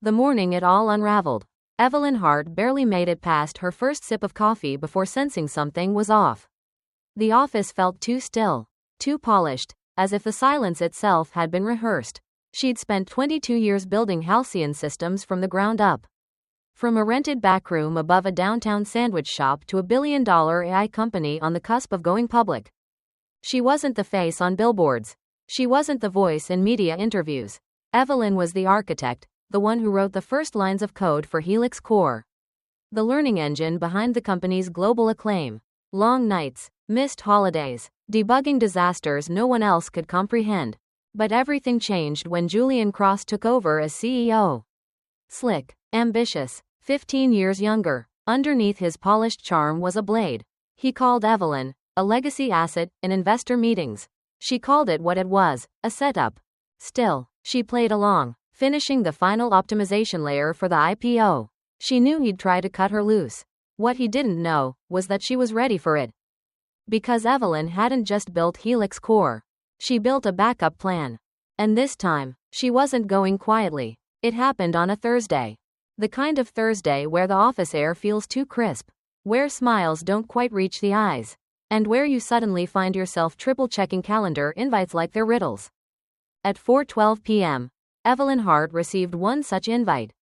The morning it all unraveled. Evelyn Hart barely made it past her first sip of coffee before sensing something was off. The office felt too still, too polished, as if the silence itself had been rehearsed. She'd spent 22 years building halcyon systems from the ground up. From a rented backroom above a downtown sandwich shop to a billion-dollar AI company on the cusp of going public. She wasn't the face on billboards. She wasn't the voice in media interviews. Evelyn was the architect, the one who wrote the first lines of code for Helix Core. The learning engine behind the company's global acclaim. Long nights, missed holidays, debugging disasters no one else could comprehend. But everything changed when Julian Cross took over as CEO. Slick, ambitious, 15 years younger. Underneath his polished charm was a blade. He called Evelyn a legacy asset in investor meetings. She called it what it was, a setup. Still, she played along, finishing the final optimization layer for the IPO. She knew he'd try to cut her loose. What he didn't know was that she was ready for it. Because Evelyn hadn't just built Helix Core. She built a backup plan. And this time, she wasn't going quietly. It happened on a Thursday. The kind of Thursday where the office air feels too crisp, where smiles don't quite reach the eyes, and where you suddenly find yourself triple-checking calendar invites like they're riddles. At 4:12 p.m., Evelyn Hart received one such invite.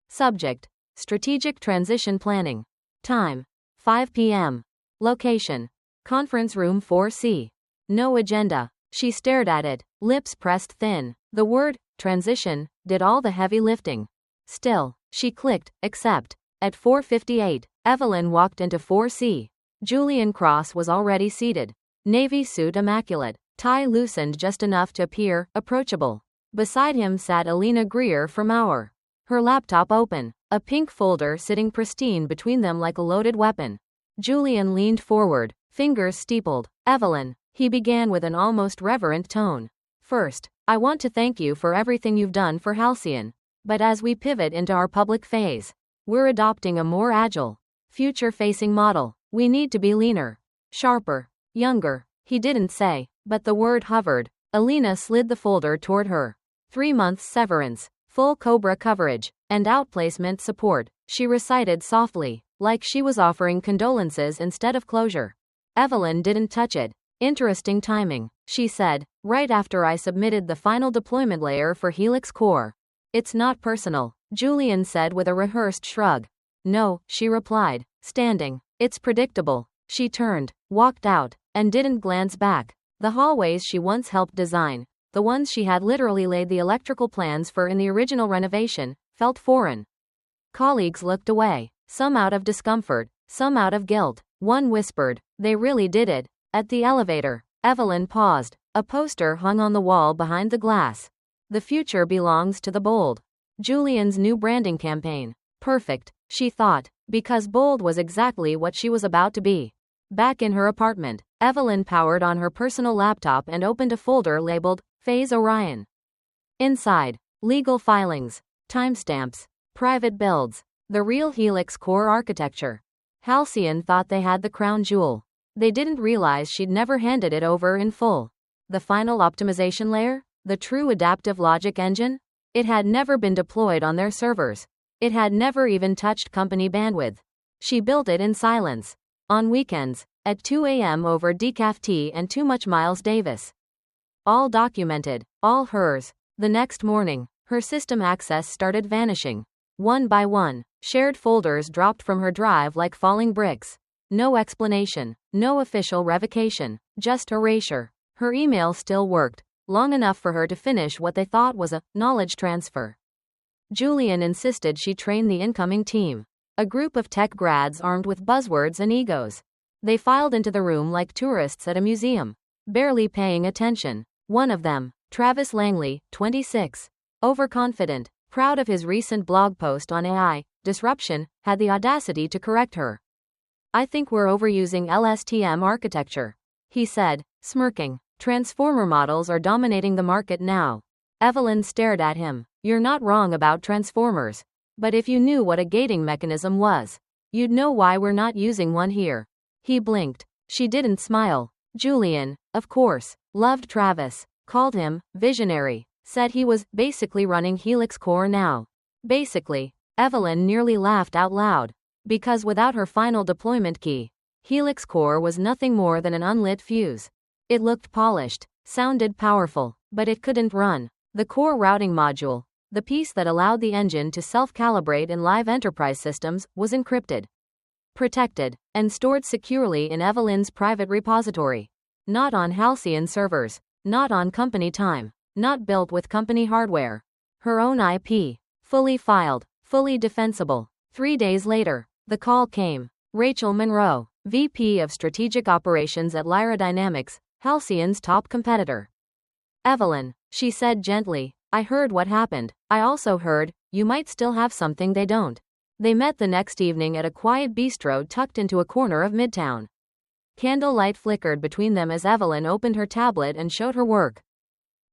Subject: Strategic Transition Planning. Time: 5 p.m. Location: Conference Room 4C. No agenda. She stared at it, lips pressed thin. The word, transition, did all the heavy lifting. Still, she clicked, accept. At 4:58, Evelyn walked into 4C. Julian Cross was already seated. Navy suit immaculate, tie loosened just enough to appear approachable. Beside him sat Elena Greer from Our. Her laptop open, a pink folder sitting pristine between them like a loaded weapon. Julian leaned forward, fingers steepled. Evelyn, he began with an almost reverent tone. First, I want to thank you for everything you've done for Halcyon. But as we pivot into our public phase, we're adopting a more agile, future-facing model. We need to be leaner, sharper, younger. He didn't say, but the word hovered. Elena slid the folder toward her. 3 months severance, full COBRA coverage, and outplacement support, she recited softly, like she was offering condolences instead of closure. Evelyn didn't touch it. Interesting timing, she said, right after I submitted the final deployment layer for Helix Core. It's not personal, Julian said with a rehearsed shrug. No, she replied, standing. It's predictable. She turned, walked out, and didn't glance back. The hallways she once helped design, the ones she had literally laid the electrical plans for in the original renovation, felt foreign. Colleagues looked away, some out of discomfort, some out of guilt. One whispered, they really did it. At the elevator, Evelyn paused. A poster hung on the wall behind the glass. The future belongs to the bold. Julian's new branding campaign. Perfect, she thought, because bold was exactly what she was about to be. Back in her apartment, Evelyn powered on her personal laptop and opened a folder labeled Phase Orion. Inside, legal filings, timestamps, private builds, the real Helix Core architecture. Halcyon thought they had the crown jewel. They didn't realize she'd never handed it over in full. The final optimization layer, the true adaptive logic engine, it had never been deployed on their servers. It had never even touched company bandwidth. She built it in silence. On weekends, at 2 a.m. over decaf tea and too much Miles Davis. All documented, all hers. The next morning, her system access started vanishing. One by one, shared folders dropped from her drive like falling bricks. No explanation, no official revocation, just erasure. Her email still worked, long enough for her to finish what they thought was a knowledge transfer. Julian insisted she train the incoming team. A group of tech grads armed with buzzwords and egos. They filed into the room like tourists at a museum, barely paying attention. One of them, Travis Langley, 26, overconfident, proud of his recent blog post on AI disruption, had the audacity to correct her. I think we're overusing LSTM architecture, he said, smirking. Transformer models are dominating the market now. Evelyn stared at him. You're not wrong about transformers. But if you knew what a gating mechanism was, you'd know why we're not using one here. He blinked. She didn't smile. Julian, of course, loved Travis, called him visionary, said he was basically running Helix Core now. Basically, Evelyn nearly laughed out loud. Because without her final deployment key, Helix Core was nothing more than an unlit fuse. It looked polished, sounded powerful, but it couldn't run. The core routing module, the piece that allowed the engine to self-calibrate in live enterprise systems, was encrypted, protected, and stored securely in Evelyn's private repository. Not on Halcyon servers, not on company time, not built with company hardware. Her own IP, fully filed, fully defensible. 3 days later, the call came. Rachel Monroe, VP of Strategic Operations at Lyra Dynamics, Halcyon's top competitor. Evelyn, she said gently, I heard what happened. I also heard, you might still have something they don't. They met the next evening at a quiet bistro tucked into a corner of Midtown. Candlelight flickered between them as Evelyn opened her tablet and showed her work.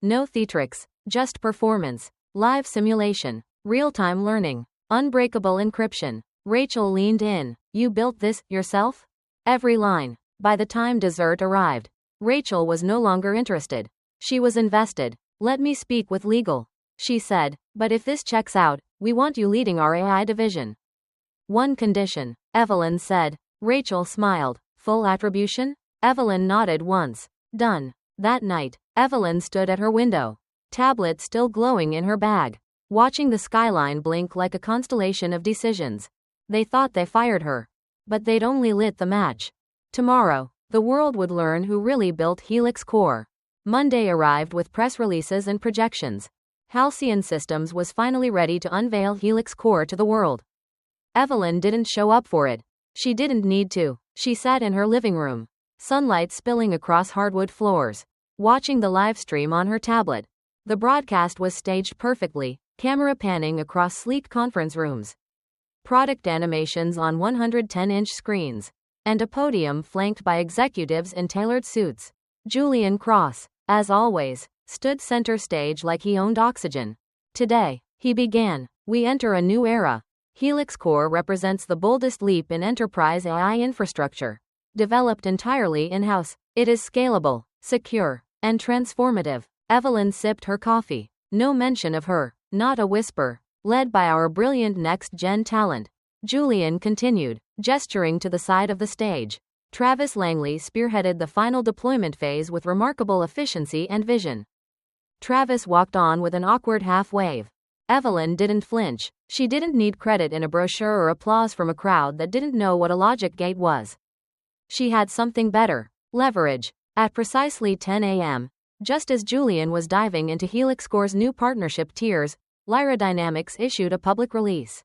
No theatrics, just performance, live simulation, real-time learning, unbreakable encryption. Rachel leaned in. You built this yourself? Every line. By the time dessert arrived, Rachel was no longer interested. She was invested. Let me speak with legal, she said, but if this checks out, we want you leading our AI division. One condition, Evelyn said. Rachel smiled. Full attribution? Evelyn nodded once. Done. That night, Evelyn stood at her window, tablet still glowing in her bag, watching the skyline blink like a constellation of decisions. They thought they fired her, but they'd only lit the match. Tomorrow, the world would learn who really built Helix Core. Monday arrived with press releases and projections. Halcyon Systems was finally ready to unveil Helix Core to the world. Evelyn didn't show up for it. She didn't need to. She sat in her living room, sunlight spilling across hardwood floors, watching the live stream on her tablet. The broadcast was staged perfectly, camera panning across sleek conference rooms, product animations on 110-inch screens, and a podium flanked by executives in tailored suits. Julian Cross, as always, stood center stage like he owned oxygen. Today, he began, we enter a new era. Helix Core represents the boldest leap in enterprise AI infrastructure. Developed entirely in-house, it is scalable, secure, and transformative. Evelyn sipped her coffee. No mention of her, not a whisper. Led by our brilliant next-gen talent. Julian continued, gesturing to the side of the stage. Travis Langley spearheaded the final deployment phase with remarkable efficiency and vision. Travis walked on with an awkward half-wave. Evelyn didn't flinch. She didn't need credit in a brochure or applause from a crowd that didn't know what a logic gate was. She had something better. Leverage. At precisely 10 a.m., just as Julian was diving into Helix Core's new partnership tiers, Lyra Dynamics issued a public release.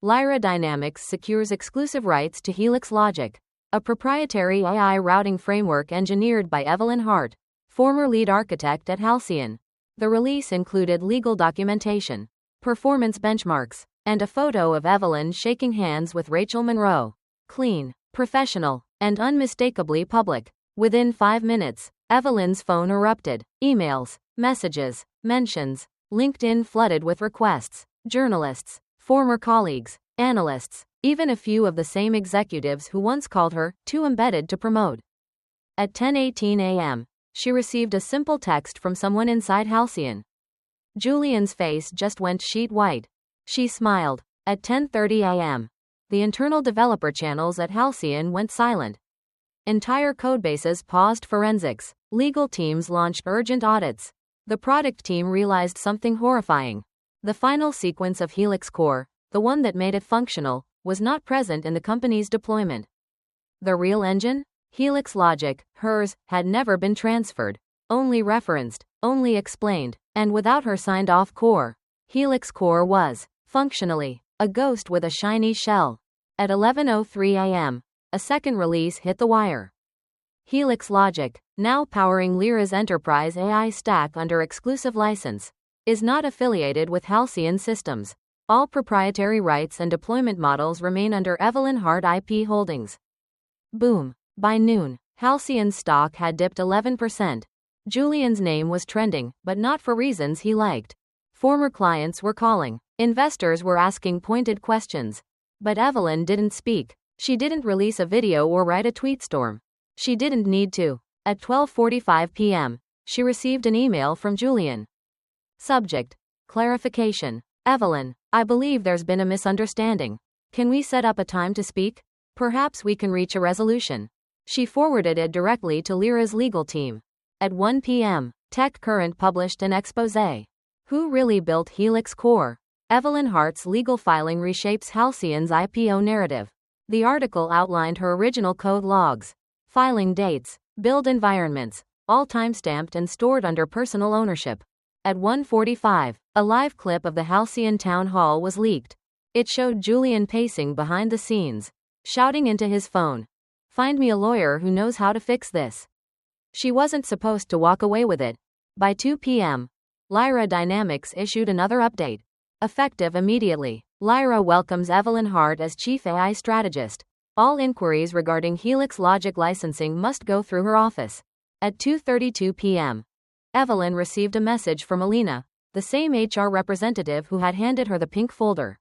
Lyra Dynamics secures exclusive rights to Helix Logic, a proprietary AI routing framework engineered by Evelyn Hart, former lead architect at Halcyon. The release included legal documentation, performance benchmarks, and a photo of Evelyn shaking hands with Rachel Monroe. Clean, professional, and unmistakably public. Within 5 minutes, Evelyn's phone erupted. Emails, messages, mentions. LinkedIn flooded with requests. Journalists, former colleagues, analysts, even a few of the same executives who once called her too embedded to promote. At 10:18 a.m., she received a simple text from someone inside Halcyon. Julian's face just went sheet white. She smiled. At 10:30 a.m., the internal developer channels at Halcyon went silent. Entire codebases paused forensics. Legal teams launched urgent audits. The product team realized something horrifying. The final sequence of Helix Core, the one that made it functional, was not present in the company's deployment. The real engine? Helix Logic, hers, had never been transferred. Only referenced, only explained, and without her signed-off core. Helix Core was, functionally, a ghost with a shiny shell. At 11:03 a.m., a second release hit the wire. Helix Logic, now powering Lyra's enterprise AI stack under exclusive license, is not affiliated with Halcyon Systems. All proprietary rights and deployment models remain under Evelyn Hart IP Holdings. Boom. By noon, Halcyon's stock had dipped 11%. Julian's name was trending, but not for reasons he liked. Former clients were calling. Investors were asking pointed questions. But Evelyn didn't speak. She didn't release a video or write a tweet storm. She didn't need to. At 12:45 p.m., she received an email from Julian. Subject: clarification. Evelyn, I believe there's been a misunderstanding. Can we set up a time to speak? Perhaps we can reach a resolution. She forwarded it directly to Lyra's legal team. At 1 p.m., TechCurrent published an expose. Who really built Helix Core? Evelyn Hart's legal filing reshapes Halcyon's IPO narrative. The article outlined her original code logs, filing dates, build environments, all timestamped and stored under personal ownership. At 1:45, a live clip of the Halcyon town hall was leaked. It showed Julian pacing behind the scenes, shouting into his phone, "Find me a lawyer who knows how to fix this." She wasn't supposed to walk away with it. By 2 p.m., Lyra Dynamics issued another update. Effective immediately, Lyra welcomes Evelyn Hart as Chief AI Strategist. All inquiries regarding Helix Logic licensing must go through her office. At 2:32 p.m., Evelyn received a message from Alina, the same HR representative who had handed her the pink folder.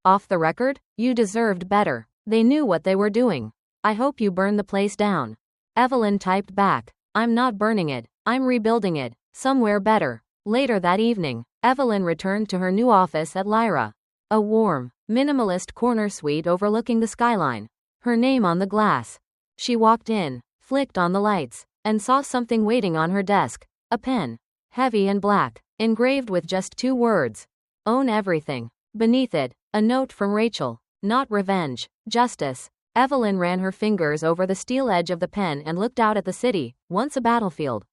"Off the record, you deserved better. They knew what they were doing. I hope you burn the place down." Evelyn typed back, "I'm not burning it, I'm rebuilding it, somewhere better." Later that evening, Evelyn returned to her new office at Lyra. A warm, minimalist corner suite overlooking the skyline. Her name on the glass. She walked in, flicked on the lights, and saw something waiting on her desk. A pen. Heavy and black, engraved with just 2 words. "Own everything." Beneath it, a note from Rachel. "Not revenge, justice." Evelyn ran her fingers over the steel edge of the pen and looked out at the city, once a battlefield,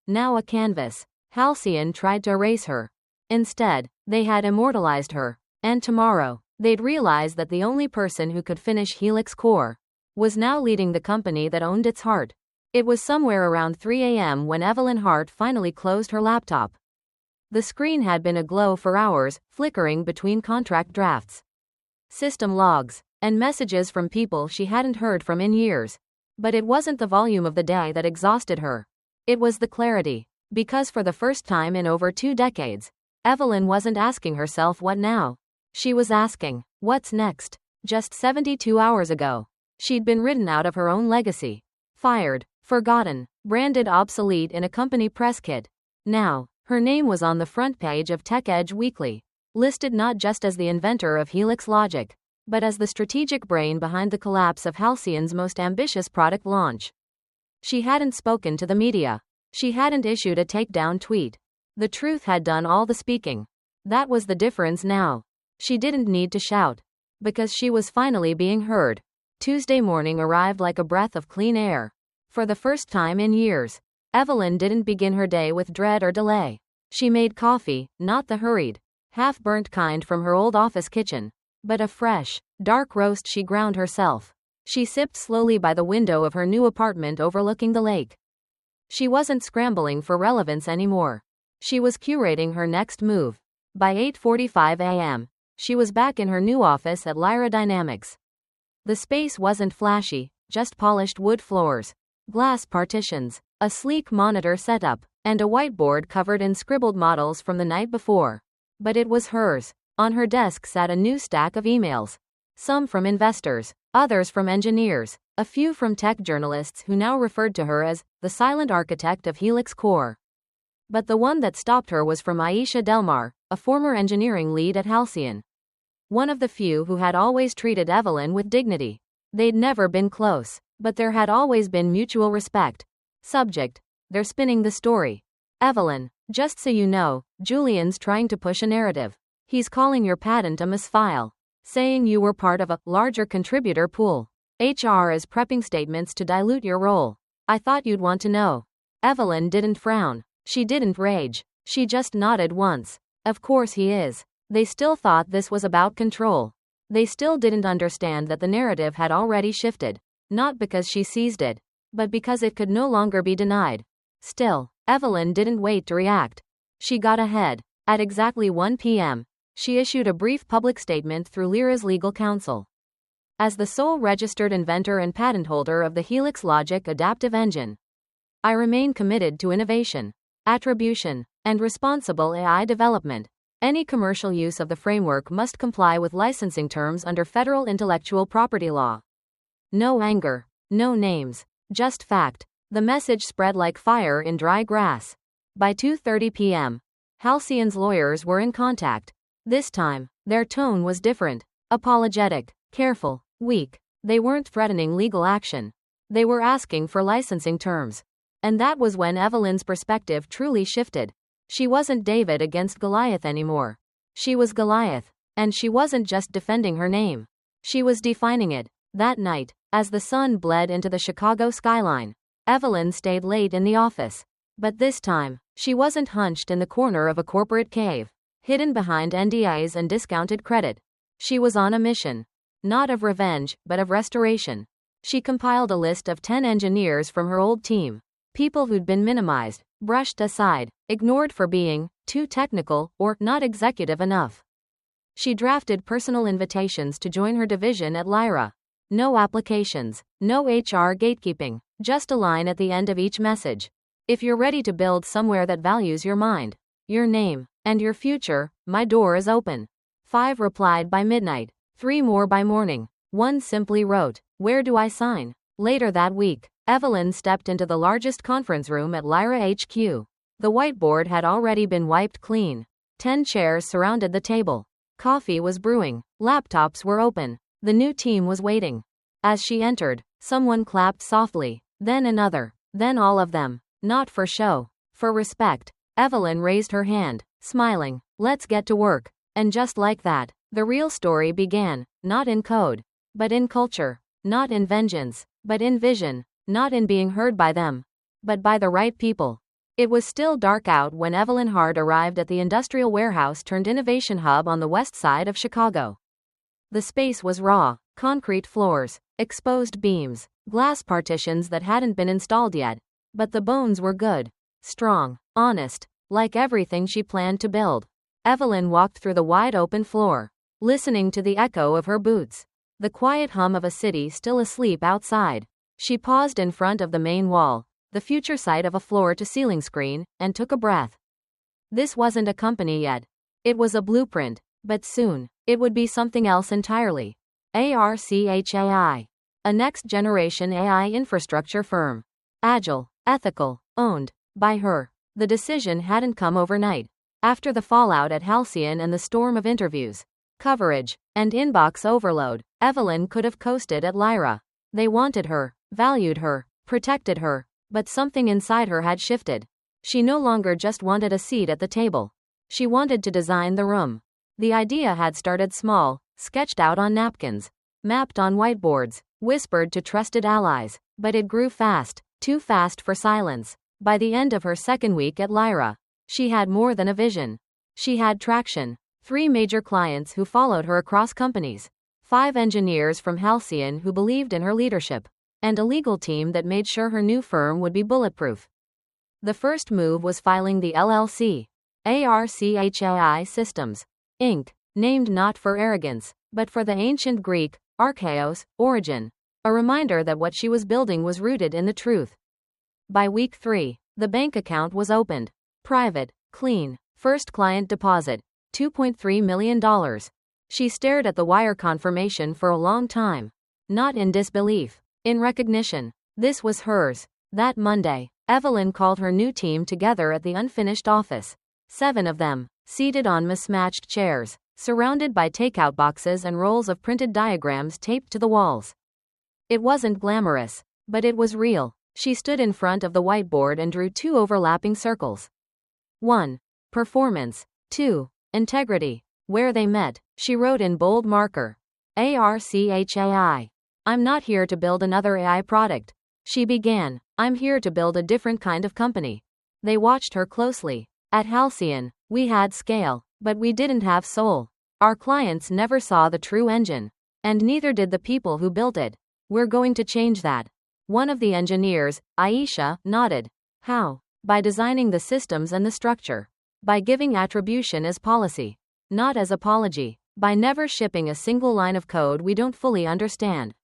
now a canvas. Halcyon tried to erase her. Instead, they had immortalized her. And tomorrow, they'd realize that the only person who could finish Helix Core was now leading the company that owned its heart. It was somewhere around 3 a.m. when Evelyn Hart finally closed her laptop. The screen had been aglow for hours, flickering between contract drafts, system logs, and messages from people she hadn't heard from in years. But it wasn't the volume of the day that exhausted her. It was the clarity. Because for the first time in over 2 decades, Evelyn wasn't asking herself what now. She was asking, what's next? Just 72 hours ago, she'd been written out of her own legacy. Fired, forgotten, branded obsolete in a company press kit. Now, her name was on the front page of Tech Edge Weekly, listed not just as the inventor of Helix Logic, but as the strategic brain behind the collapse of Halcyon's most ambitious product launch. She hadn't spoken to the media. She hadn't issued a takedown tweet. The truth had done all the speaking. That was the difference now. She didn't need to shout. Because she was finally being heard. Tuesday morning arrived like a breath of clean air. For the first time in years, Evelyn didn't begin her day with dread or delay. She made coffee, not the hurried, half-burnt kind from her old office kitchen, but a fresh, dark roast she ground herself. She sipped slowly by the window of her new apartment overlooking the lake. She wasn't scrambling for relevance anymore. She was curating her next move. By 8:45 a.m., she was back in her new office at Lyra Dynamics. The space wasn't flashy, just polished wood floors, glass partitions, a sleek monitor setup, and a whiteboard covered in scribbled models from the night before. But it was hers. On her desk sat a new stack of emails. Some from investors, others from engineers, a few from tech journalists who now referred to her as the silent architect of Helix Core. But the one that stopped her was from Aisha Delmar, a former engineering lead at Halcyon. One of the few who had always treated Evelyn with dignity. They'd never been close, but there had always been mutual respect. Subject: they're spinning the story. "Evelyn, just so you know, Julian's trying to push a narrative. He's calling your patent a misfile, saying you were part of a larger contributor pool. HR is prepping statements to dilute your role. I thought you'd want to know." Evelyn didn't frown. She didn't rage. She just nodded once. Of course he is. They still thought this was about control. They still didn't understand that the narrative had already shifted. Not because she seized it, but because it could no longer be denied. Still, Evelyn didn't wait to react. She got ahead. At exactly 1 p.m., she issued a brief public statement through Lyra's legal counsel. As the sole registered inventor and patent holder of the Helix Logic adaptive engine, I remain committed to innovation, attribution, and responsible AI development. Any commercial use of the framework must comply with licensing terms under federal intellectual property law. No anger, no names, just fact. The message spread like fire in dry grass. By 2:30 p.m., Halcyon's lawyers were in contact. This time, their tone was different. Apologetic, careful, weak. They weren't threatening legal action. They were asking for licensing terms. And that was when Evelyn's perspective truly shifted. She wasn't David against Goliath anymore. She was Goliath. And she wasn't just defending her name. She was defining it. That night, as the sun bled into the Chicago skyline, Evelyn stayed late in the office. But this time, she wasn't hunched in the corner of a corporate cave, hidden behind NDAs and discounted credit. She was on a mission. Not of revenge, but of restoration. She compiled a list of 10 engineers from her old team. People who'd been minimized, brushed aside, ignored for being too technical or not executive enough. She drafted personal invitations to join her division at Lyra. No applications, no HR gatekeeping, just a line at the end of each message. If you're ready to build somewhere that values your mind, your name, and your future, my door is open. 5 replied by midnight, 3 more by morning. 1 simply wrote, "Where do I sign?" Later that week, Evelyn stepped into the largest conference room at Lyra HQ. The whiteboard had already been wiped clean. 10 chairs surrounded the table. Coffee was brewing. Laptops were open. The new team was waiting. As she entered, someone clapped softly, then another, then all of them. Not for show, for respect. Evelyn raised her hand, smiling. "Let's get to work." And just like that, the real story began, not in code, but in culture, not in vengeance, but in vision, not in being heard by them, but by the right people. It was still dark out when Evelyn Hart arrived at the industrial warehouse turned innovation hub on the west side of Chicago. The space was raw, concrete floors, exposed beams, glass partitions that hadn't been installed yet, but the bones were good, strong, honest, like everything she planned to build. Evelyn walked through the wide-open floor, listening to the echo of her boots, the quiet hum of a city still asleep outside. She paused in front of the main wall, the future site of a floor-to-ceiling screen, and took a breath. This wasn't a company yet. It was a blueprint, but soon, it would be something else entirely. ARCHAI. A next-generation AI infrastructure firm. Agile, ethical, owned by her. The decision hadn't come overnight. After the fallout at Halcyon and the storm of interviews, coverage, and inbox overload, Evelyn could have coasted at Lyra. They wanted her, valued her, protected her, but something inside her had shifted. She no longer just wanted a seat at the table. She wanted to design the room. The idea had started small, sketched out on napkins, mapped on whiteboards, whispered to trusted allies, but it grew fast, too fast for silence. By the end of her second week at Lyra, she had more than a vision. She had traction. 3 major clients who followed her across companies, 5 engineers from Halcyon who believed in her leadership, and a legal team that made sure her new firm would be bulletproof. The first move was filing the LLC, ARCHAI Systems, Inc., named not for arrogance, but for the ancient Greek, archaeos, origin, a reminder that what she was building was rooted in the truth. By week 3, the bank account was opened. Private, clean, first client deposit, $2.3 million. She stared at the wire confirmation for a long time. Not in disbelief, in recognition. This was hers. That Monday, Evelyn called her new team together at the unfinished office. 7 of them, seated on mismatched chairs, surrounded by takeout boxes and rolls of printed diagrams taped to the walls. It wasn't glamorous, but it was real. She stood in front of the whiteboard and drew 2 overlapping circles. 1. Performance. 2. Integrity. Where they met, she wrote in bold marker. ARCHAI. "I'm not here to build another AI product," she began. "I'm here to build a different kind of company." They watched her closely. At Halcyon, we had scale, but we didn't have soul. Our clients never saw the true engine. And neither did the people who built it. "We're going to change that." One of the engineers, Aisha, nodded. "How?" "By designing the systems and the structure. By giving attribution as policy, not as apology. By never shipping a single line of code we don't fully understand.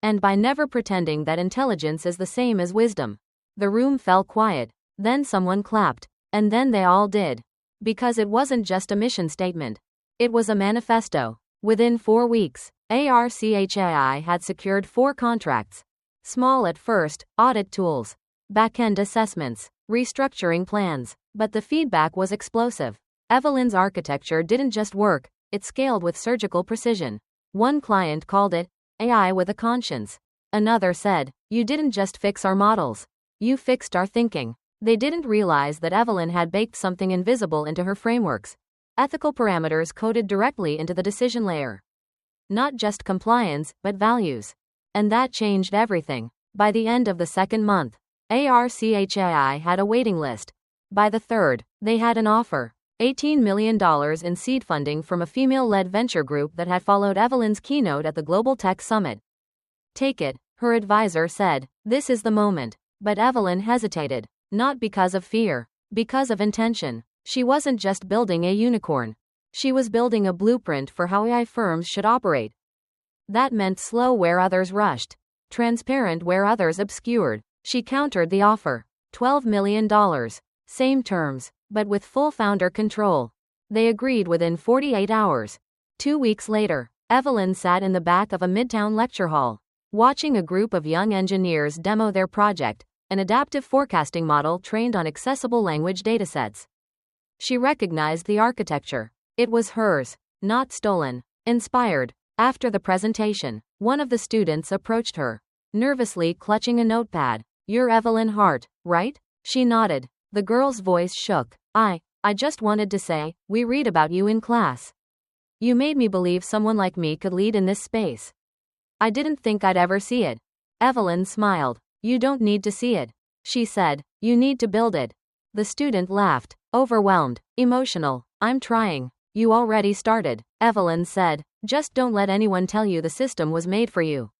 And by never pretending that intelligence is the same as wisdom." The room fell quiet. Then someone clapped. And then they all did. Because it wasn't just a mission statement. It was a manifesto. Within 4 weeks, ARCHAI had secured 4 contracts. Small at first, audit tools, back-end assessments, restructuring plans, but the feedback was explosive. Evelyn's architecture didn't just work, it scaled with surgical precision. One client called it AI with a conscience. Another said, "You didn't just fix our models. You fixed our thinking." They didn't realize that Evelyn had baked something invisible into her frameworks. Ethical parameters coded directly into the decision layer. Not just compliance, but values. And that changed everything. By the end of the second month, ARCHAI had a waiting list. By the third, they had an offer. $18 million in seed funding from a female-led venture group that had followed Evelyn's keynote at the Global Tech Summit. "Take it," her advisor said. "This is the moment." But Evelyn hesitated. Not because of fear. Because of intention. She wasn't just building a unicorn. She was building a blueprint for how AI firms should operate. That meant slow where others rushed. Transparent where others obscured. She countered the offer. $12 million. Same terms, but with full founder control. They agreed within 48 hours. 2 weeks later, Evelyn sat in the back of a midtown lecture hall, watching a group of young engineers demo their project, an adaptive forecasting model trained on accessible language datasets. She recognized the architecture. It was hers, not stolen. Inspired. After the presentation, one of the students approached her, nervously clutching a notepad. "You're Evelyn Hart, right?" She nodded. The girl's voice shook. I just wanted to say, we read about you in class. You made me believe someone like me could lead in this space. I didn't think I'd ever see it." Evelyn smiled. "You don't need to see it," she said. "You need to build it." The student laughed, overwhelmed, emotional. "I'm trying." "You already started," Evelyn said. "Just don't let anyone tell you the system was made for you.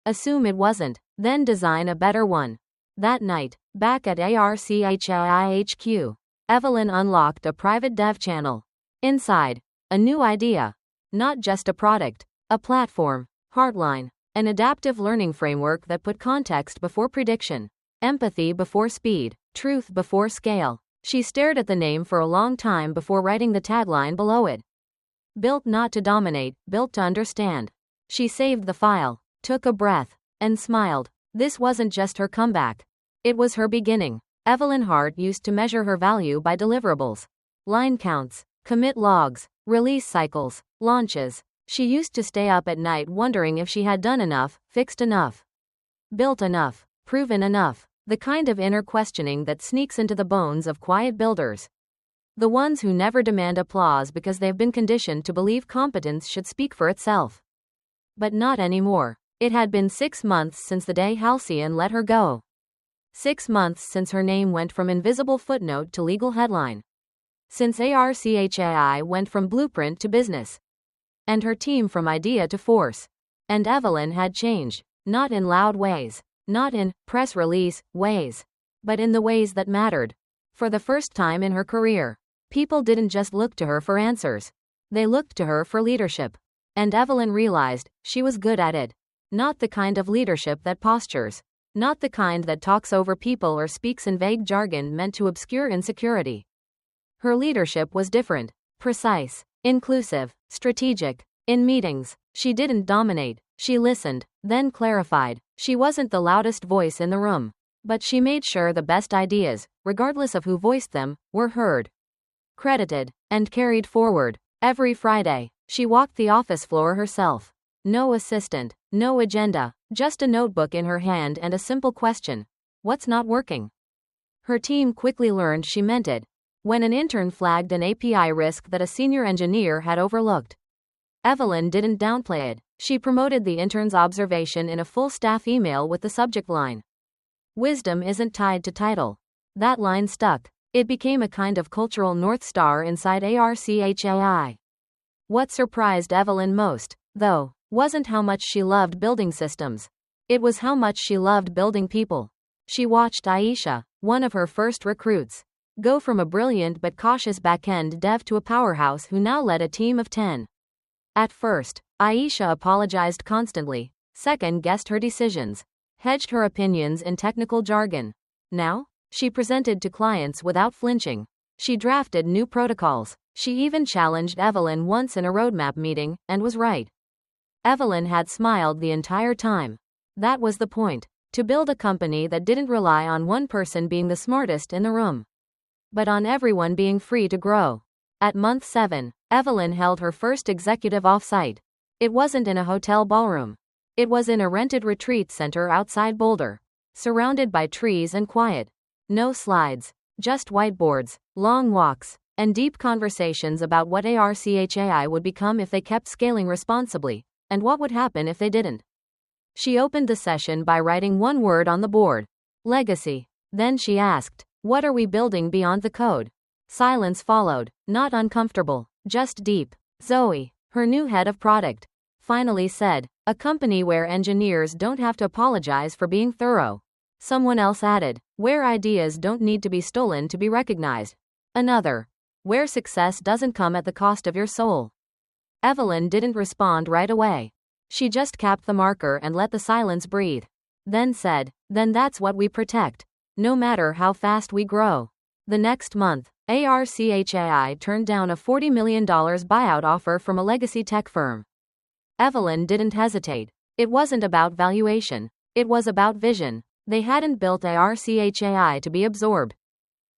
Assume it wasn't, then design a better one." That night, back at ARCHAI HQ, Evelyn unlocked a private dev channel. Inside, a new idea. Not just a product, a platform, Heartline, an adaptive learning framework that put context before prediction, empathy before speed, truth before scale. She stared at the name for a long time before writing the tagline below it. Built not to dominate, built to understand. She saved the file, took a breath, and smiled. This wasn't just her comeback. It was her beginning. Evelyn Hart used to measure her value by deliverables. Line counts, commit logs, release cycles, launches. She used to stay up at night wondering if she had done enough, fixed enough, built enough, proven enough. The kind of inner questioning that sneaks into the bones of quiet builders. The ones who never demand applause because they've been conditioned to believe competence should speak for itself. But not anymore. It had been 6 months since the day Halcyon let her go. 6 months since her name went from invisible footnote to legal headline. Since ARCHAI went from blueprint to business. And her team from idea to force. And Evelyn had changed. Not in loud ways. Not in press release ways. But in the ways that mattered. For the first time in her career, people didn't just look to her for answers. They looked to her for leadership. And Evelyn realized she was good at it. Not the kind of leadership that postures. Not the kind that talks over people or speaks in vague jargon meant to obscure insecurity. Her leadership was different. Precise, inclusive, strategic. In meetings, she didn't dominate. She listened, then clarified. She wasn't the loudest voice in the room. But she made sure the best ideas, regardless of who voiced them, were heard, credited, and carried forward. Every Friday, she walked the office floor herself. No assistant, no agenda, just a notebook in her hand and a simple question. What's not working? Her team quickly learned she meant it. When an intern flagged an API risk that a senior engineer had overlooked, Evelyn didn't downplay it. She promoted the intern's observation in a full staff email with the subject line. Wisdom isn't tied to title. That line stuck. It became a kind of cultural North Star inside ARCHAI. What surprised Evelyn most, though, wasn't how much she loved building systems. It was how much she loved building people. She watched Aisha, one of her first recruits, go from a brilliant but cautious back-end dev to a powerhouse who now led a team of 10. At first, Aisha apologized constantly, second-guessed her decisions, hedged her opinions in technical jargon. Now, she presented to clients without flinching. She drafted new protocols. She even challenged Evelyn once in a roadmap meeting, and was right. Evelyn had smiled the entire time. That was the point. To build a company that didn't rely on one person being the smartest in the room, but on everyone being free to grow. At month 7, Evelyn held her first executive offsite. It wasn't in a hotel ballroom. It was in a rented retreat center outside Boulder, surrounded by trees and quiet. No slides, just whiteboards, long walks, and deep conversations about what ARCHAI would become if they kept scaling responsibly, and what would happen if they didn't. She opened the session by writing one word on the board: legacy. Then she asked, "What are we building beyond the code?" Silence followed, not uncomfortable, just deep. Zoe, her new head of product, finally said, "A company where engineers don't have to apologize for being thorough." Someone else added, "Where ideas don't need to be stolen to be recognized." Another, "Where success doesn't come at the cost of your soul." Evelyn didn't respond right away. She just capped the marker and let the silence breathe. Then said, "Then that's what we protect, no matter how fast we grow." The next month, ARCHAI turned down a $40 million buyout offer from a legacy tech firm. Evelyn didn't hesitate. It wasn't about valuation. It was about vision. They hadn't built ARCHAI to be absorbed.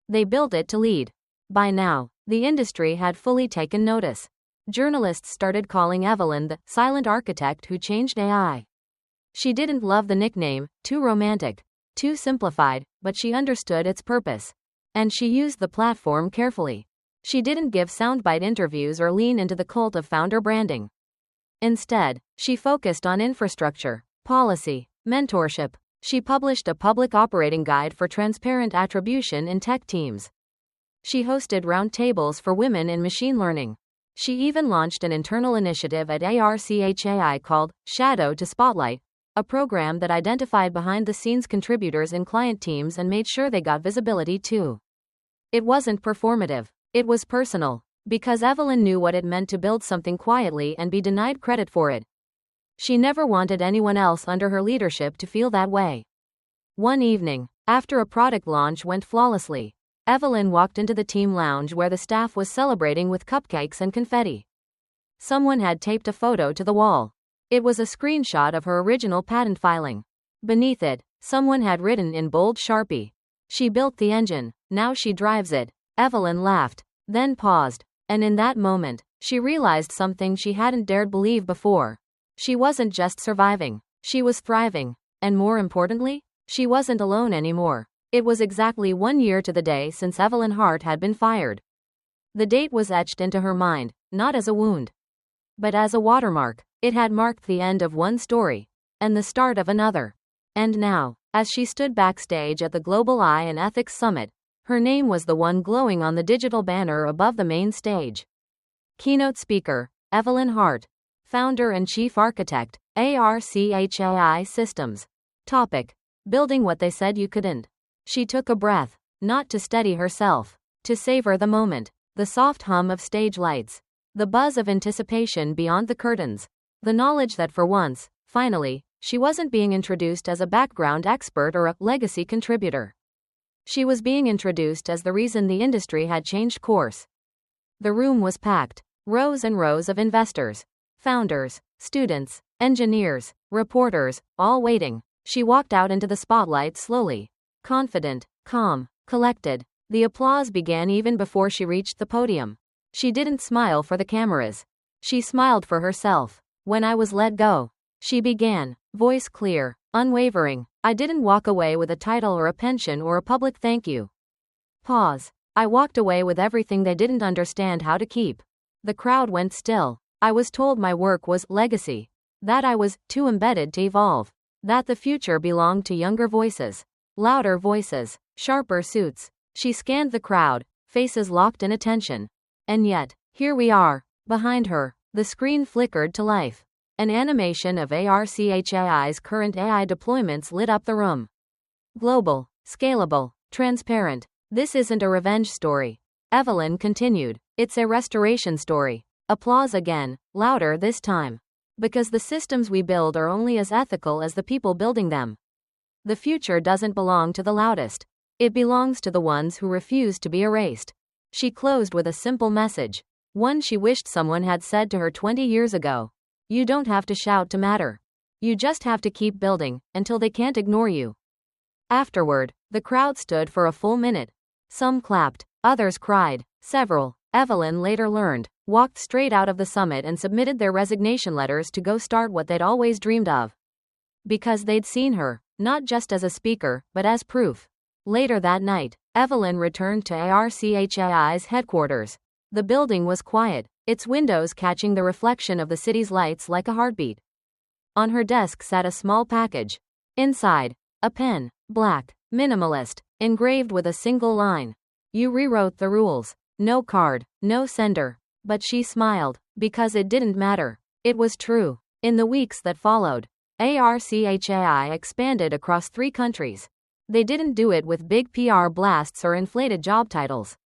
They built it to lead. By now, the industry had fully taken notice. Journalists started calling Evelyn the silent architect who changed AI. She didn't love the nickname, too romantic, too simplified, but she understood its purpose. And she used the platform carefully. She didn't give soundbite interviews or lean into the cult of founder branding. Instead, she focused on infrastructure, policy, mentorship. She published a public operating guide for transparent attribution in tech teams. She hosted roundtables for women in machine learning. She even launched an internal initiative at ARCHAI called Shadow to Spotlight, a program that identified behind-the-scenes contributors in client teams and made sure they got visibility too. It wasn't performative. It was personal, because Evelyn knew what it meant to build something quietly and be denied credit for it. She never wanted anyone else under her leadership to feel that way. One evening, after a product launch went flawlessly, Evelyn walked into the team lounge where the staff was celebrating with cupcakes and confetti. Someone had taped a photo to the wall. It was a screenshot of her original patent filing. Beneath it, someone had written in bold Sharpie, "She built the engine, now she drives it." Evelyn laughed, then paused, and in that moment, she realized something she hadn't dared believe before. She wasn't just surviving, she was thriving, and more importantly, she wasn't alone anymore. It was exactly 1 year to the day since Evelyn Hart had been fired. The date was etched into her mind, not as a wound, but as a watermark. It had marked the end of one story, and the start of another. And now, as she stood backstage at the Global AI and Ethics Summit, her name was the one glowing on the digital banner above the main stage. Keynote speaker, Evelyn Hart, founder and chief architect, ARCHAI Systems. Topic: building what they said you couldn't. She took a breath, not to steady herself, to savor the moment, the soft hum of stage lights, the buzz of anticipation beyond the curtains, the knowledge that for once, finally, she wasn't being introduced as a background expert or a legacy contributor. She was being introduced as the reason the industry had changed course. The room was packed, rows and rows of investors, founders, students, engineers, reporters, all waiting. She walked out into the spotlight slowly, confident, calm, collected. The applause began even before she reached the podium. She didn't smile for the cameras. She smiled for herself. "When I was let go," she began, voice clear, unwavering, "I didn't walk away with a title or a pension or a public thank you." Pause. "I walked away with everything they didn't understand how to keep." The crowd went still. "I was told my work was legacy, that I was too embedded to evolve, that the future belonged to younger voices, louder voices, sharper suits." She scanned the crowd, faces locked in attention. And yet, here we are. Behind her, the screen flickered to life. An animation of ARCHAI's current AI deployments lit up the room. Global, scalable, transparent. This isn't a revenge story, Evelyn continued. It's a restoration story. Applause again, louder this time. Because the systems we build are only as ethical as the people building them. The future doesn't belong to the loudest. It belongs to the ones who refuse to be erased. She closed with a simple message. One she wished someone had said to her 20 years ago. You don't have to shout to matter. You just have to keep building, until they can't ignore you. Afterward, the crowd stood for a full minute. Some clapped, others cried, several, Evelyn later learned, walked straight out of the summit and submitted their resignation letters to go start what they'd always dreamed of. Because they'd seen her, not just as a speaker, but as proof. Later that night, Evelyn returned to ARCHAI's headquarters. The building was quiet, its windows catching the reflection of the city's lights like a heartbeat. On her desk sat a small package. Inside, a pen, black, minimalist, engraved with a single line. You rewrote the rules. No card, no sender. But she smiled, because it didn't matter. It was true. In the weeks that followed, ARCHAI expanded across 3 countries. They didn't do it with big PR blasts or inflated job titles.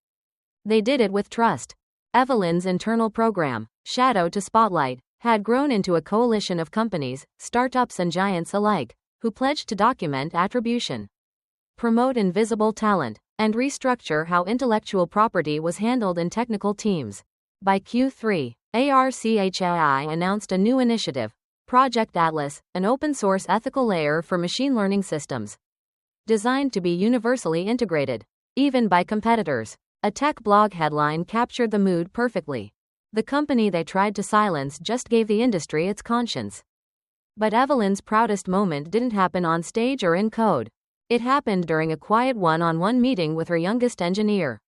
They did it with trust. Evelyn's internal program, Shadow to Spotlight, had grown into a coalition of companies, startups and giants alike, who pledged to document attribution, promote invisible talent, and restructure how intellectual property was handled in technical teams. By Q3, ARCHAI announced a new initiative, Project Atlas, an open-source ethical layer for machine learning systems, designed to be universally integrated, even by competitors. A tech blog headline captured the mood perfectly. The company they tried to silence just gave the industry its conscience. But Evelyn's proudest moment didn't happen on stage or in code. It happened during a quiet one-on-one meeting with her youngest engineer.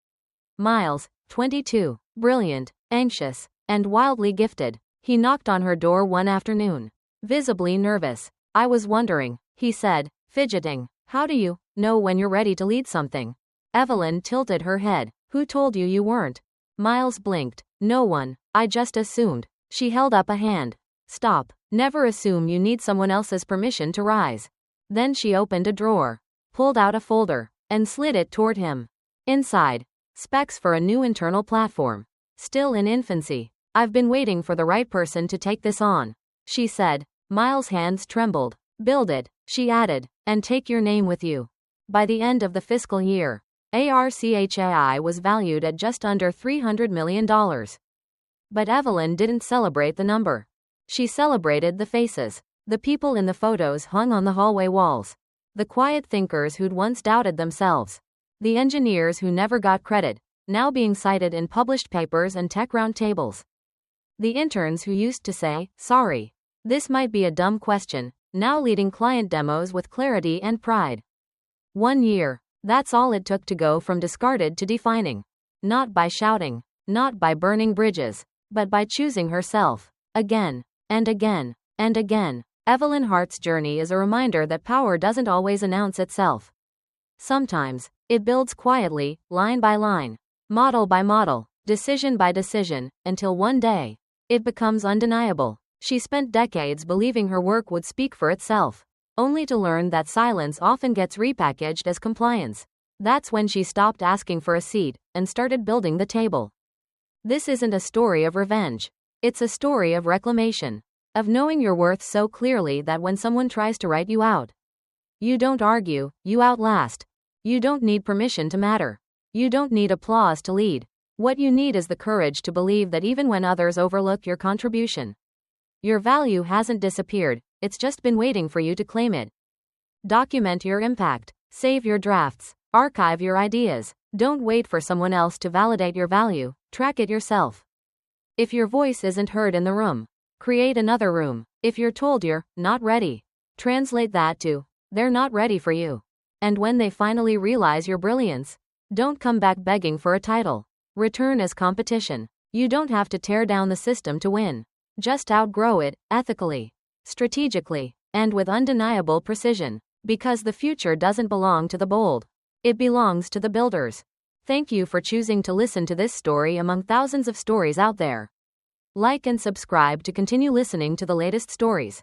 Miles, 22, brilliant, anxious, and wildly gifted. He knocked on her door one afternoon, visibly nervous. I was wondering, he said, fidgeting. How do you know when you're ready to lead something? Evelyn tilted her head. Who told you you weren't? Miles blinked. No one. I just assumed. She held up a hand. Stop. Never assume you need someone else's permission to rise. Then she opened a drawer, pulled out a folder, and slid it toward him. Inside, specs for a new internal platform. Still in infancy. I've been waiting for the right person to take this on, she said. Miles' hands trembled. Build it, she added, and take your name with you. By the end of the fiscal year, ARCHAI was valued at just under $300 million. But Evelyn didn't celebrate the number. She celebrated the faces. The people in the photos hung on the hallway walls. The quiet thinkers who'd once doubted themselves. The engineers who never got credit, now being cited in published papers and tech roundtables. The interns who used to say, sorry, this might be a dumb question, now leading client demos with clarity and pride. 1 year. That's all it took to go from discarded to defining. Not by shouting, not by burning bridges, but by choosing herself. Again, and again, and again. Evelyn Hart's journey is a reminder that power doesn't always announce itself. Sometimes, it builds quietly, line by line, model by model, decision by decision, until one day, it becomes undeniable. She spent decades believing her work would speak for itself, only to learn that silence often gets repackaged as compliance. That's when she stopped asking for a seat, and started building the table. This isn't a story of revenge. It's a story of reclamation. Of knowing your worth so clearly that when someone tries to write you out, you don't argue, you outlast. You don't need permission to matter. You don't need applause to lead. What you need is the courage to believe that even when others overlook your contribution, your value hasn't disappeared, it's just been waiting for you to claim it. Document your impact. Save your drafts. Archive your ideas. Don't wait for someone else to validate your value, track it yourself. If your voice isn't heard in the room, create another room. If you're told you're not ready, translate that to, they're not ready for you. And when they finally realize your brilliance, don't come back begging for a title. Return as competition. You don't have to tear down the system to win. Just outgrow it, ethically, strategically, and with undeniable precision. Because the future doesn't belong to the bold. It belongs to the builders. Thank you for choosing to listen to this story among thousands of stories out there. Like and subscribe to continue listening to the latest stories.